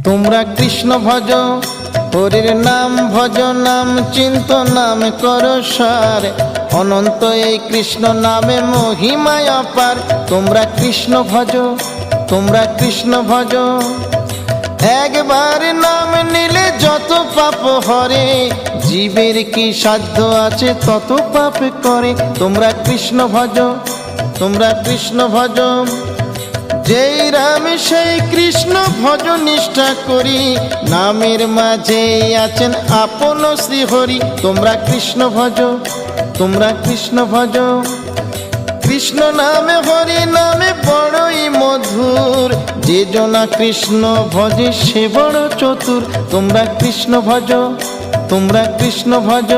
তোমরা কৃষ্ণ ভজ, হরির নাম ভজ, নাম চিন্ত নাম করো সার। অনন্ত এই কৃষ্ণ নামে মহিমায় অপার। তোমরা কৃষ্ণ ভজ, তোমরা কৃষ্ণ ভজ। একবার নাম নিলে যত পাপ হরে, জীবের কি সাধ্য আছে তত পাপ করে। তোমরা কৃষ্ণ ভজ, তোমরা কৃষ্ণ ভজ। যেই রাম সেই কৃষ্ণ ভজ নিষ্ঠা করি, নামের মাঝে আছেন আপন শ্রীহরি। তোমরা কৃষ্ণ ভজ, তোমরা কৃষ্ণ ভজ। কৃষ্ণ নামে হরি নামে বড়ই মধুর, যে জনা কৃষ্ণ ভজে সে বড় চতুর। তোমরা কৃষ্ণ ভজ, তোমরা কৃষ্ণ ভজ।